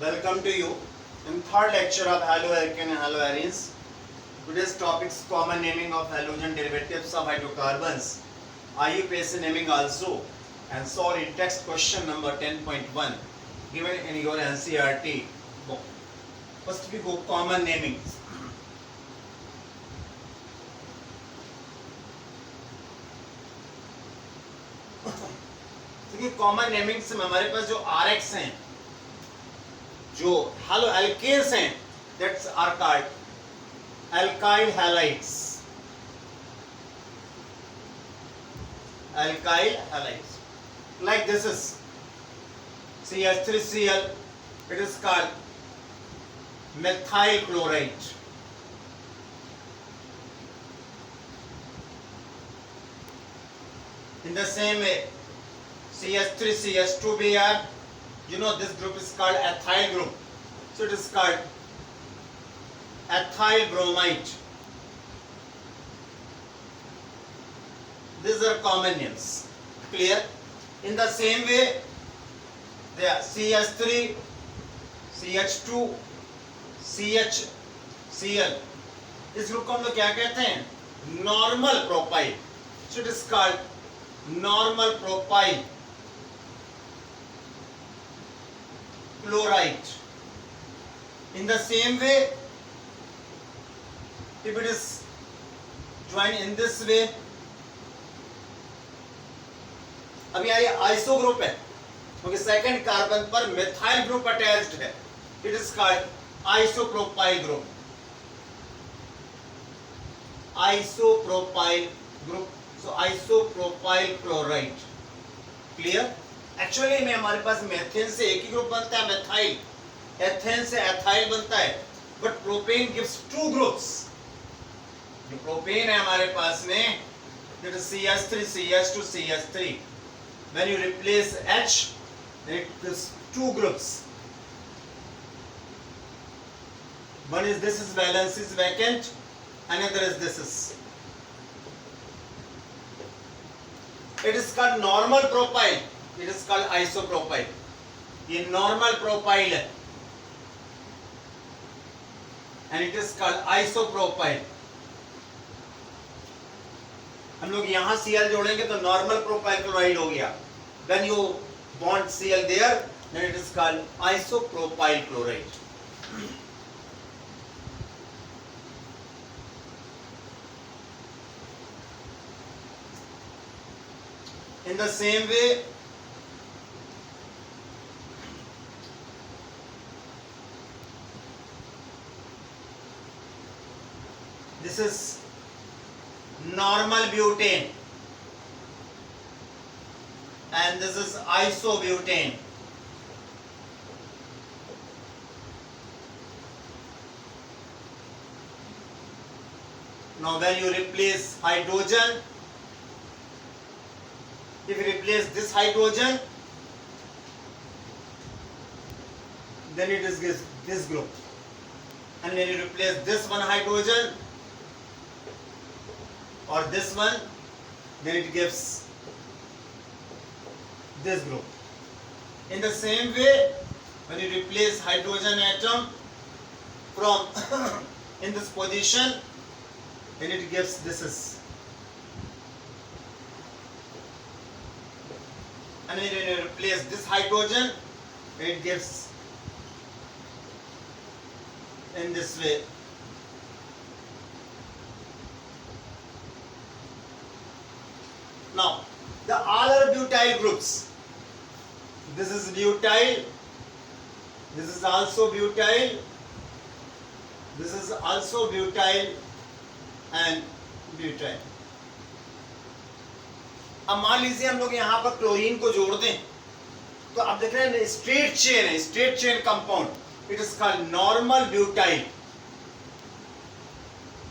Welcome to you in third lecture of haloalkane and haloarenes. Today's topic is common naming of halogen derivatives of hydrocarbons. आइए पेश naming also and solve in text question number 10.1 given in your NCERT book. First we go common namings. देखिए common namings में हमारे पास जो RX हैं, जो haloalkanes हैं, that's are called alkyl halides. Alkyl halides. Like this is CH3Cl. It is called methyl chloride. In the same way, CH3CH2Br. You know this group is called ethyl group. So it is called ethyl bromide. These are common names. Clear? In the same way, there CH3, CH2, CHCl. इस group को हम लोग क्या कहते हैं? Normal propyl. So it is called normal propyl chloride. In the same way, if it is joined in this way, अभी ये iso group है क्योंकि सेकंड कार्बन पर मिथाइल ग्रुप अटैच्ड है. It is called isopropyl group. Isopropyl group. So isopropyl chloride. Clear? Actually में हमारे पास methane से एक ही ग्रुप बनता है, मेथाइल. एथेन से एथाइल बनता है. But propane gives two groups. जो प्रोपेन है हमारे पास में, that is CH3 CH2 CH3. When you replace H, then it gives two groups. One is this is valence is vacant, another is this is. It is called normal propyl. It is called isopropyl. ये normal propyl है, and it is called isopropyl. हम लोग यहाँ Cl जोड़ेंगे तो normal propyl chloride हो गया. When you bond Cl there, then it is called isopropyl chloride. In the same way, this is normal butane and this is isobutane. Now when you replace hydrogen, if you replace this hydrogen, then it is this group, and when you replace this one hydrogen or this one, then it gives this group. In the same way, when you replace hydrogen atom from in this position, then it gives this is, and when you replace this hydrogen, it gives in this way. Now the all are butyl groups. This is butyl, this is also butyl, this is also butyl and butyl. अब मान लीजिए हम लोग यहाँ पर chlorine को जोड़ दें तो आप देख रहे हैं स्ट्रेट चेन है, straight chain compound. It is called normal butyl.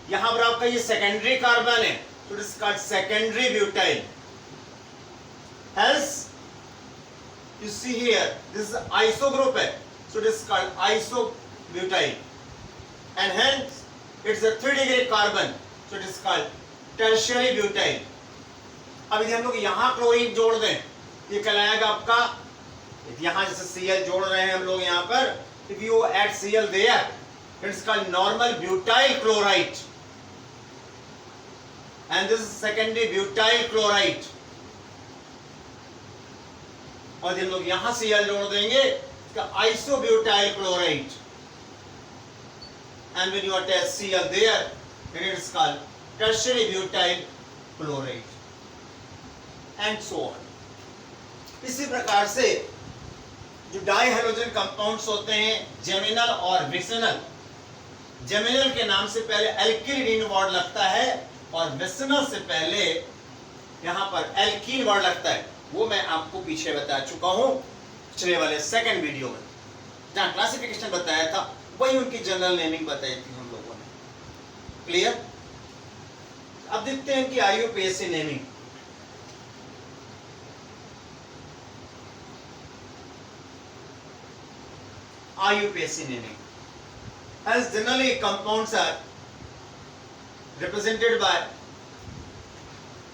यहाँ पर आपका ये सेकेंडरी कार्बन है, so it is called secondary butyl. Else you see here this is iso group है, so it is called isobutyl, and hence it's a 3 degree carbon, so it is called tertiary butyl. अब यदि हम लोग यहाँ chlorine जोड़ दें, ये कहलाएगा आपका, यहाँ जैसे Cl जोड़ रहे हैं हम लोग यहाँ पर, If you add Cl there, it's called normal butyl chloride. And this is secondary butyl chloride. और हम लोग यहां Cl जोड़ देंगे, इसका isobutyl chloride. And when you attach Cl there, then it is called tertiary butyl chloride. And so on. इसी प्रकार से जो डाई हाइड्रोजन कंपाउंड्स होते हैं जेमिनल और विसिनल, जेमिनल के नाम से पहले एल्किल वर्ड लगता है और विसिनल से पहले यहां पर एल्कीन वर्ड लगता है। वो मैं आपको पीछे बता चुका हूं पिछले वाले सेकंड वीडियो में, जहां क्लासिफिकेशन बताया था वही उनकी जनरल नेमिंग बताई थी हम लोगों ने। क्लियर? अब देखते हैं कि IUPAC naming. IUPAC naming. As generally compounds are represented by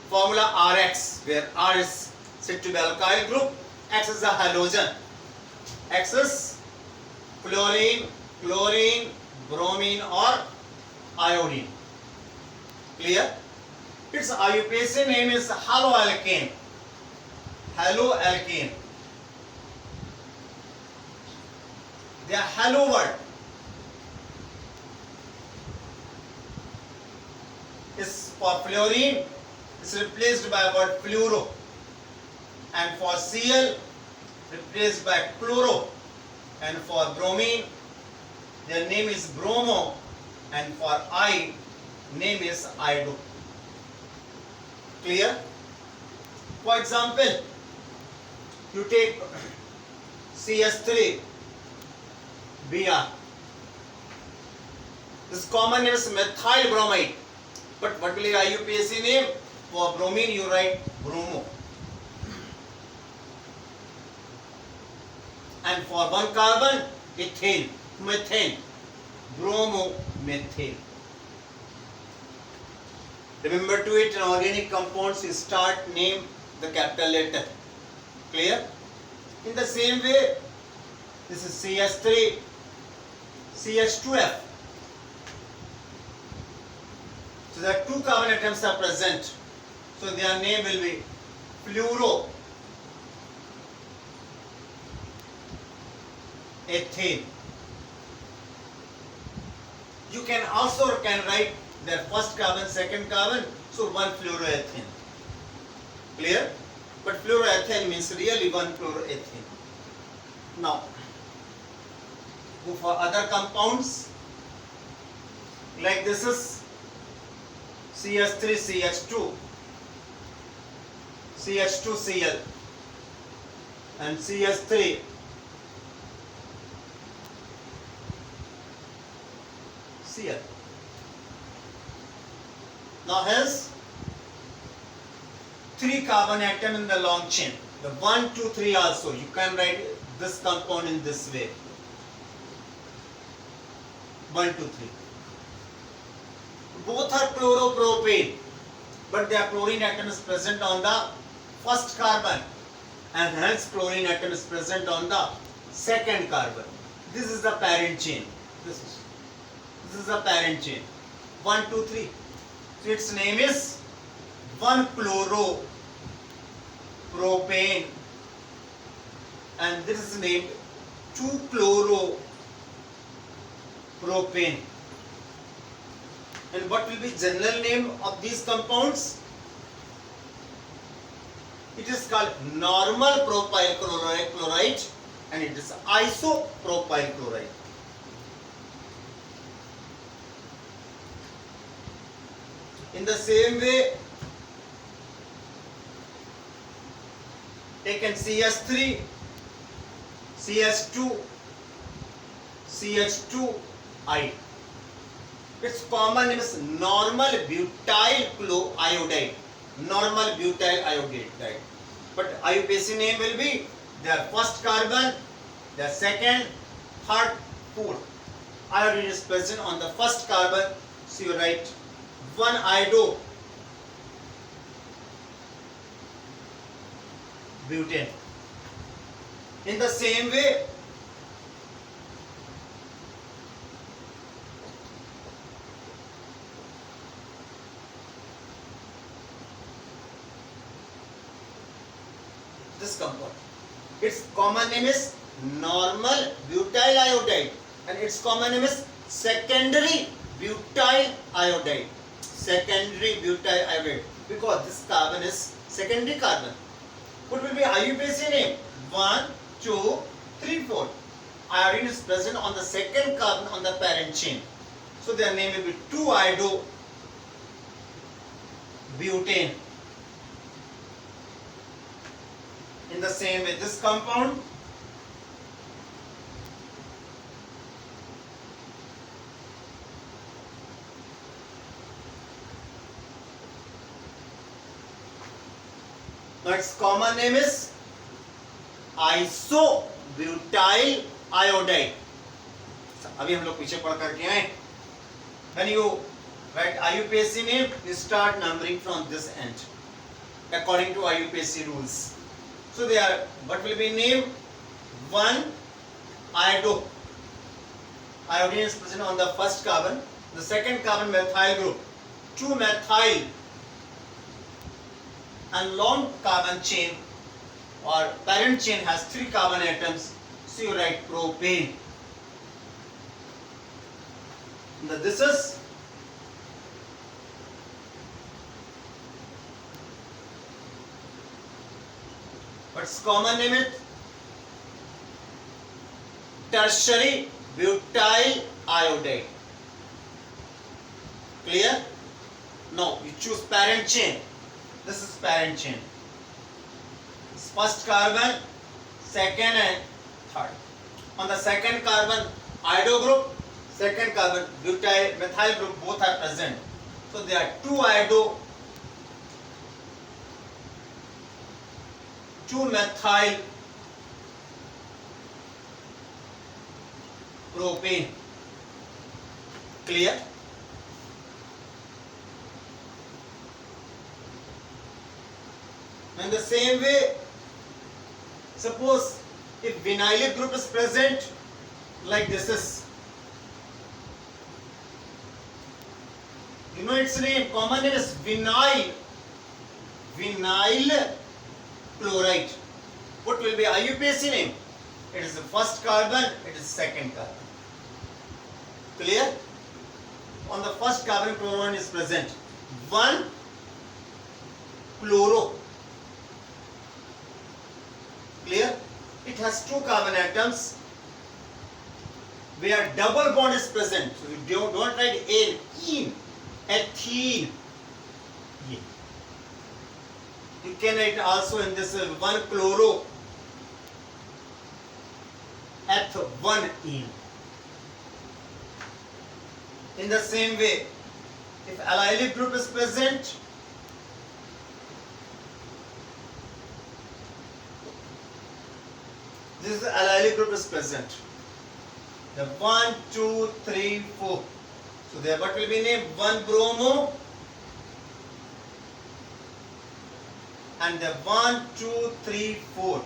formula RX, where R is said to be alkyl group, X is a halogen, X is fluorine, chlorine, bromine or iodine. Clear? Its IUPAC name is haloalkane. Haloalkane. The halo word is for fluorine is replaced by word fluoro, and for Cl replaced by chloro, and for bromine their name is bromo, and for I name is iodo. Clear? For example, you take CS3 Br. This common name is methyl bromide, but what will be IUPAC name? For bromine you write bromo, and for one carbon ethane, methane, bromomethane. Remember to it, in organic compounds you start name the capital letter. Clear? In the same way, this is CS3 CH2F. So the two carbon atoms are present. So their name will be fluoroethane. You can also write their first carbon, second carbon, so one fluoroethane. Clear? But fluoroethane means really one fluoroethane. Now, go for other compounds, like this is CH3CH2, CH2Cl, and CH3 Cl. Now hence 3 carbon atom in the long chain, the 1, 2, 3 also, you can write this compound in this way, 1, 2, 3. Both are chloropropane, but their chlorine atom is present on the first carbon, and hence chlorine atom is present on the second carbon. This is the parent chain. This is the parent chain. 1, 2, 3. So its name is 1-chloropropane, and this is named 2-chloropropane. And what will be general name of these compounds? It is called normal propyl chloride, and it is isopropyl chloride. In the same way, taken CH3, CH2, CH2I. Its common name is normal butyl iodide. Normal butyl iodide. But IUPAC name will be their first carbon, their second, third, fourth. Iodine is present on the first carbon, so you write 1-iodo butane. In the same way, compound. Its common name is normal butyl iodide and its common name is secondary butyl iodide. Secondary butyl iodide, because this carbon is secondary carbon. What will be IUPAC name? 1, 2, 3, 4. Iodine is present on the second carbon on the parent chain. So their name will be 2-iodobutane. In the same way, this compound now its common name is isobutyl iodide. अभी हम लोग पीछे पढ़ करके आए. When you write IUPAC name, you start numbering from this end according to IUPAC rules. So they are, what will be name? 1 iodo. Iodine is present on the first carbon. The second carbon methyl group. 2 methyl and long carbon chain or parent chain has 3 carbon atoms. So you write propane. Now this is what's common name it? Tertiary butyl iodide. Clear? Now you choose parent chain. This is parent chain. First carbon, second and third. On the second carbon, iodo group, second carbon, butyl methyl group, both are present. So there are 2-iodo, 2-methyl propane. Clear? In the same way, suppose if vinylic group is present, like this is, you know its name, common name is vinyl chloride. What will be IUPAC name? It is the first carbon, it is second carbon. Clear? On the first carbon, chlorine is present. 1 chloro. Clear? It has 2 carbon atoms where double bond is present. So you don't write ene, ethene. You can write also in this 1 chloro, eth1ene. In the same way, if allylic group is present, this is the allylic group is present. The 1, 2, 3, 4. So there what will be named? 1 bromo and the 1, 2, 3, 4.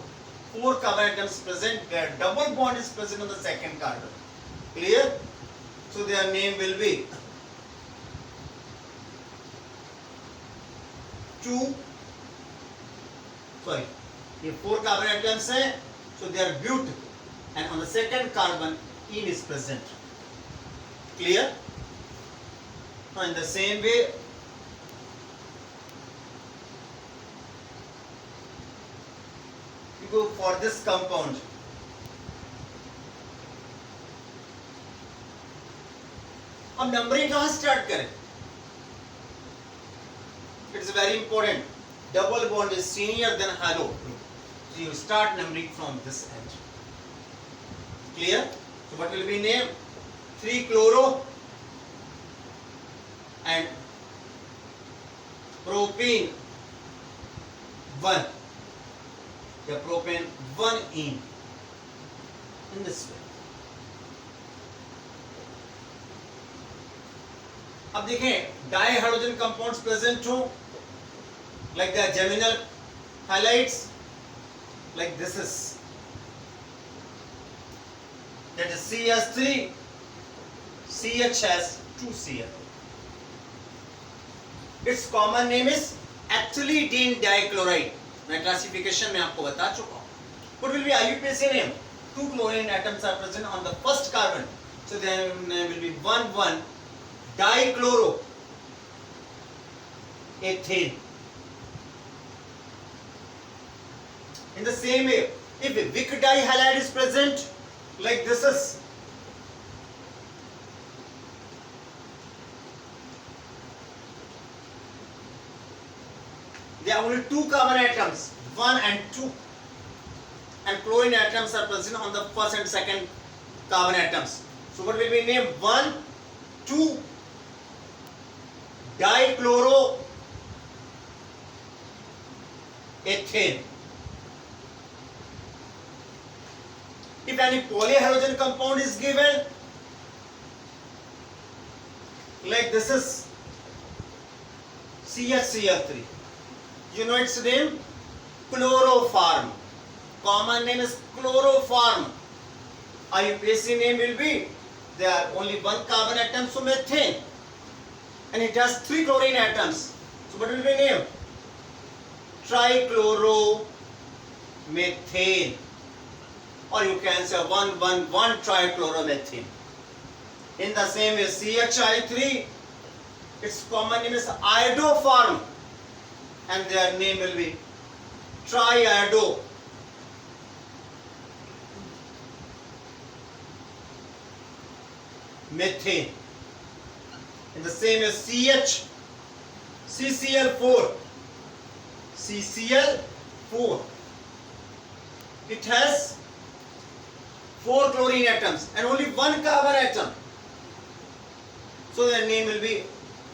4 carbon atoms present where double bond is present on the second carbon. Clear? So their name will be 2. Sorry, ये 4 carbon atoms हैं. So they are but and on the second carbon ene is present. Clear? Now in the same way, you go for this compound. अब numbering कहाँ start करें? It's very important. Double bond is senior than halo. So you start numbering from this end. Clear? So what will be name? 3 chloro and propane 1. The propane 1-ene. In this way. अब देखें dihydrogen compounds present हो like the geminal halides, like this is, that is CH3, CH has 2 Cl. Its common name is ethylidene dichloride. मैं classification में आपको बता चुका हूँ. What will be IUPAC name? 2 chlorine atoms are present on the first carbon, so their name will be 1,1 dichloroethane. In the same way, if Vic dihalide is present, like this is, there are only 2 carbon atoms, 1 and 2, and chlorine atoms are present on the first and second carbon atoms. So what will be named? 1, 2 dichloroethane. If any polyhalogen compound is given, like this is CHCl3, you know its name? Chloroform. Common name is chloroform. IUPAC name will be, there are only 1 carbon atom, so methane, and it has 3 chlorine atoms. So what will be name? Trichloromethane, or you can say 1,1,1 trichloromethane. In the same way, CHI3, its common name is iodoform, and their name will be triiodomethane. In the same way, CCl4, it has 4 chlorine atoms and only 1 carbon atom, so their name will be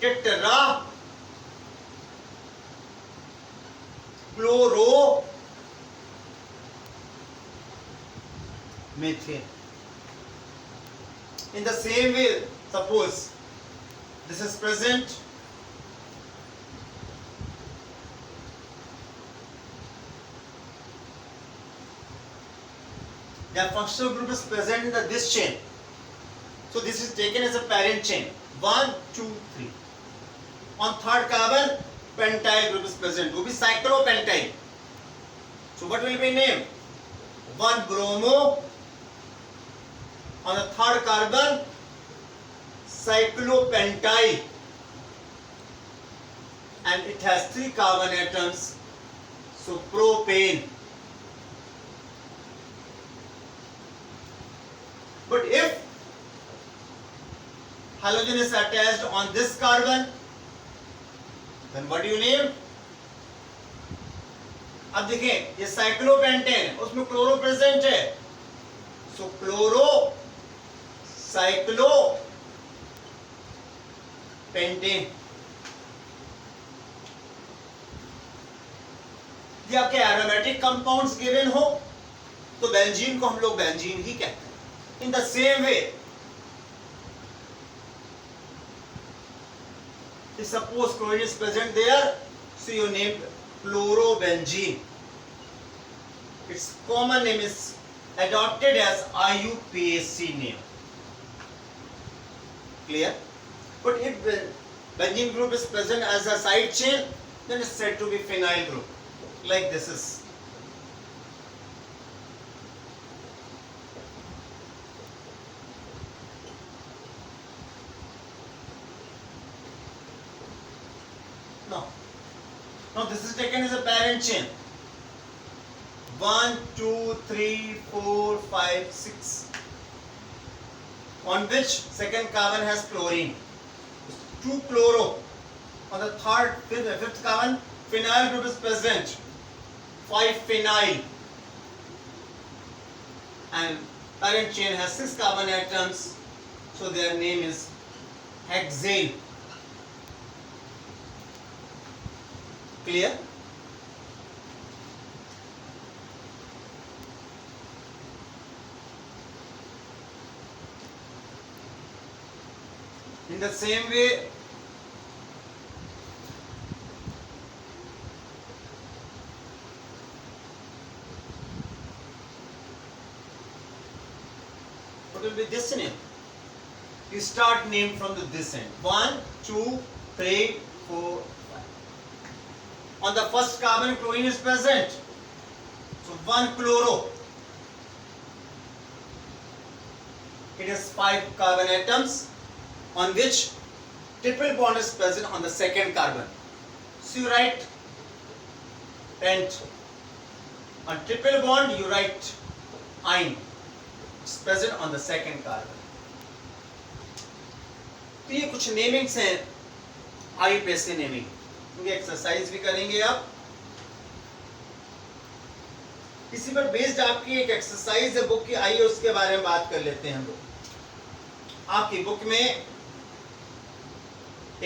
tetrachloromethane. In the same way, suppose this is present, the functional group is present in this chain, so this is taken as a parent chain, 1, 2, 3. On third carbon, pentyl group is present, will be cyclopentyl. So what will be name? 1 bromo, on the third carbon, cyclopentyl, and it has 3 carbon atoms, so propane. But if halogen is attached on this carbon, then what do you name? अब देखें, ये cyclopentane, उसमें chloro present है, सो chloro cyclopentane. ये आपके aromatic compounds given हो तो benzene को हम लोग बेंजीन ही कहते हैं. In the same way, if suppose chlorine is present there, so you name chlorobenzene. Its common name is adopted as IUPAC name. Clear? But if benzene group is present as a side chain, then it's said to be phenyl group. Like this is. Now this is taken as a parent chain. 1, 2, 3, 4, 5, 6. On which second carbon has chlorine. 2 chloro. On the third, fifth carbon, phenyl group is present. 5 phenyl. And parent chain has 6 carbon atoms. So their name is hexane. Clear? In the same way, what will be this name? You start name from this end. 1, 2, 3, 4, 5. On the first carbon, chlorine is present. So 1 chloro. It has 5 carbon atoms on which triple bond is present on the second carbon. So you write pent. On triple bond you write ine. It's present on the second carbon. तो ये कुछ namings हैं, आई पैसे naming, क्योंकि exercise भी करेंगे आप। इसी पर बेस्ड आपकी एक एक्सरसाइज है बुक की, आइए उसके बारे में बात कर लेते हैं हम लोग। आपकी बुक में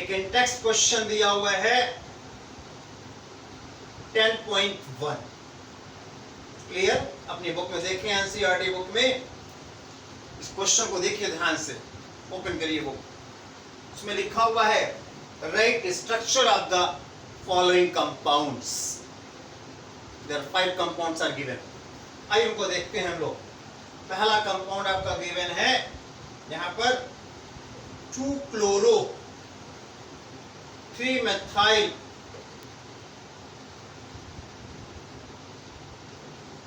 एक इंटेक्स्ट क्वेश्चन दिया हुआ है 10.1। क्लियर? अपनी बुक में देखें, एनसीईआरटी बुक में इस क्वेश्चन को देखिए ध्यान से, ओपन करिए बुक। उसमें लिखा हुआ है write structure of the following compounds. There 5 compounds are given. आइए उनको देखते हैं हम लोग। पहला कंपाउंड आपका गिवन है यहां पर 2 क्लोरो 3 methyl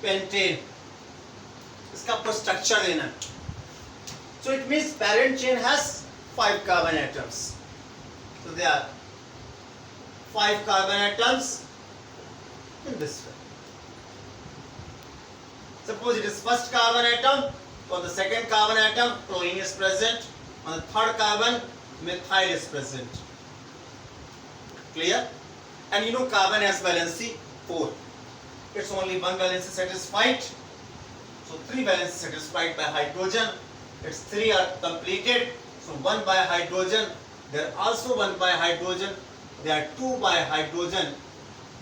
pentane। इसका आपको स्ट्रक्चर देना। So it means parent chain has 5 carbon atoms. So there are 5 carbon atoms in this way. Suppose it is first carbon atom, on the second carbon atom chlorine is present, on the third carbon methyl is present. Clear? And you know carbon has valency 4. It's only one valency satisfied. So 3 valency satisfied by hydrogen. Its 3 are completed. So 1 by hydrogen. There are also 1 by hydrogen. There are 2 by hydrogen.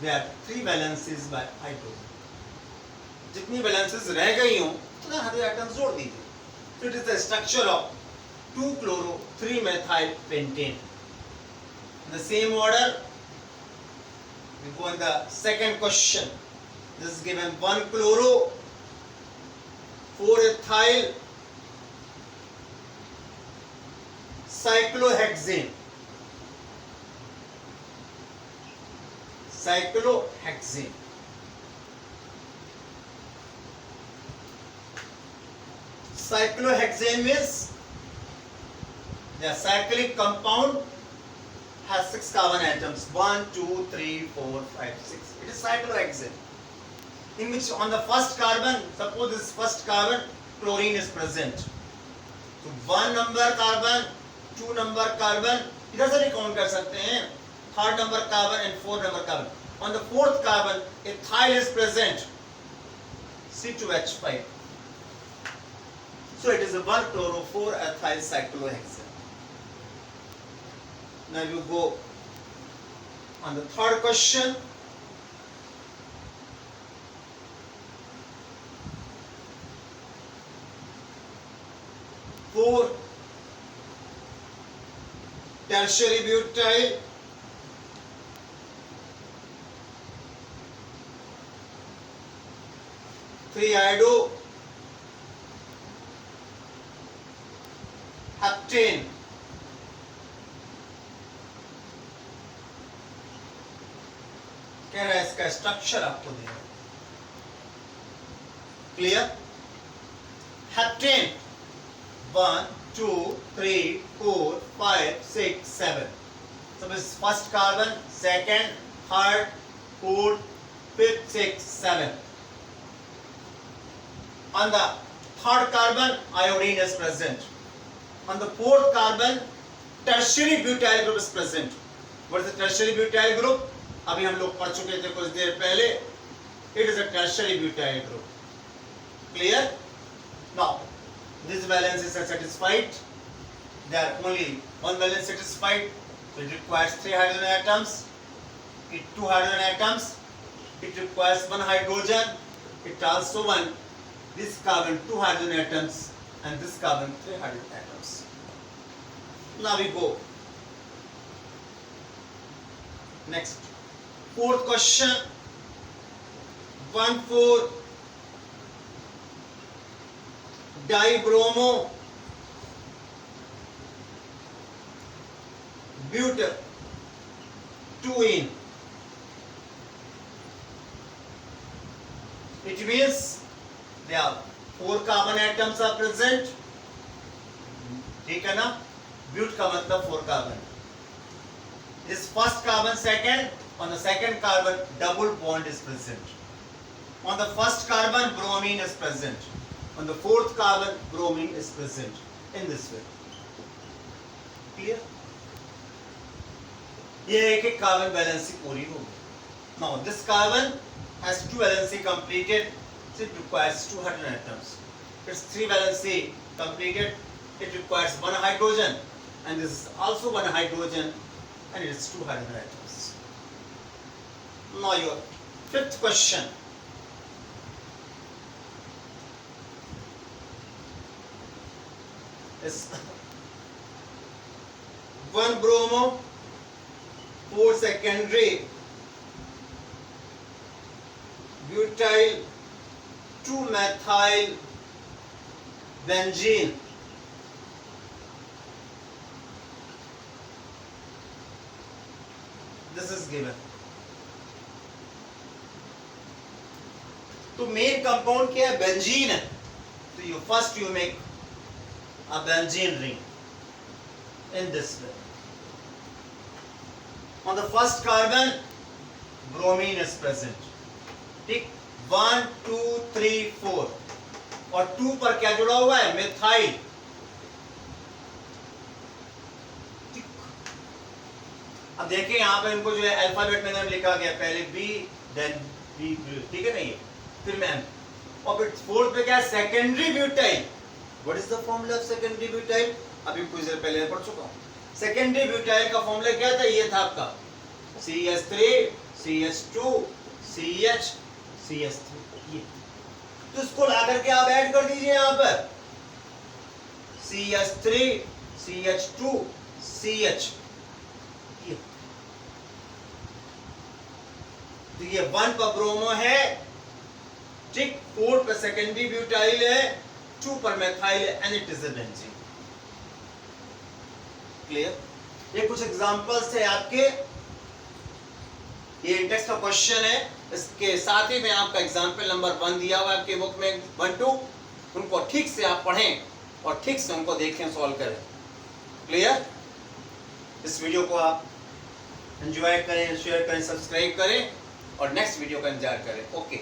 There are 3 valencies by hydrogen. जितनी valencies रह गई हों उतना हर atoms जोड़ दीजिए. So it is the structure of 2 chloro 3 methyl pentane. In the same order, we go in the second question. This is given 1 chloro 4 ethyl cyclohexane. Cyclohexane. Cyclohexane means the cyclic compound has 6 carbon atoms. 1, 2, 3, 4, 5, 6. It is cyclohexane. In which on the first carbon, suppose this first carbon, chlorine is present. So 1 number carbon, 2 number carbon, इधर से भी count कर सकते हैं, 3rd number carbon and 4th number carbon. On the 4th carbon, ethyl is present, C2H5. So it is a 1 chloro 4 ethyl cyclohexane. Now you go on the third question. Four tertiary butyl three iodo heptane कह रहा है इसका structure आपको देना। Clear? Heptane 1, 2, 3, 4, 5, 6, 7. So this first carbon, second, third, fourth, fifth, sixth, 7. On the third carbon, iodine is present. On the fourth carbon, tertiary butyl group is present. What is the tertiary butyl group? अभी हम लोग पढ़ चुके थे कुछ देर पहले. It is a tertiary butyl group. Clear? Now, these valencies are satisfied. There are only one valence satisfied. So it requires 3 hydrogen atoms. It 2 hydrogen atoms. It requires 1 hydrogen. It also one. This carbon 2 hydrogen atoms and this carbon 3 hydrogen atoms. Now we go. Next. Fourth question. 1,4 dibromo butyl 2-ene It means there are 4 carbon atoms are present. ठीक है ना? ब्यूट का मतलब 4 carbon. This first carbon second, on the second carbon double bond is present. On the first carbon bromine is present. On the fourth carbon bromine is present. In this way. Clear? ये एक carbon valency पूरी होगी. Now this carbon has 2 valency completed. So it requires 200 atoms. Its 3 valency completed. It requires 1 hydrogen, and this is also 1 hydrogen, and it is 200 atoms. Now your fifth question. Is 1 bromo, 4 secondary, butyl, 2 methyl, benzene. This is given. तो main compound क्या है? Benzene है. तो you first you make a benzene ring in this way. On the first carbon bromine is present. ठीक, 1 2 3 4 और 2 पर क्या जुड़ा हुआ है? मिथाइल. अब देखिए यहाँ पे इनको जो है अल्फाबेट में नाम लिखा गया, पहले बी देन बी, ठीक है ना? ये फिर मैं और फिर फोर्थ पे क्या है? Secondary butyl. What is the formula of secondary butyl? अभी कुछ देर पहले पढ़ चुका हूँ. सेकेंडरी ब्यूटाइल का फॉर्मूला क्या था? ये था आपका CH3 CH2 CH CH3. ये तो इसको ला करके आप ऐड कर दीजिए यहाँ पर CH3 CH2 CH. तो ये 1 पर ब्रोमो है, ठीक, 4 पर सेकेंडरी ब्यूटाइल है, 2 पर मेथाइल है, and it is a benzene. Clear? ये कुछ एग्जांपल्स है आपके, ये इंडेक्स का क्वेश्चन है. इसके साथ ही में आपका एग्जांपल नंबर 1 दिया हुआ है आपके बुक में 1 2. उनको ठीक से आप पढ़ें और ठीक से उनको देखें, सॉल्व करें. क्लियर? इस वीडियो को आप एंजॉय करें, शेयर करें, सब्सक्राइब करें और नेक्स्ट वीडियो का इंतजार करें. ओके.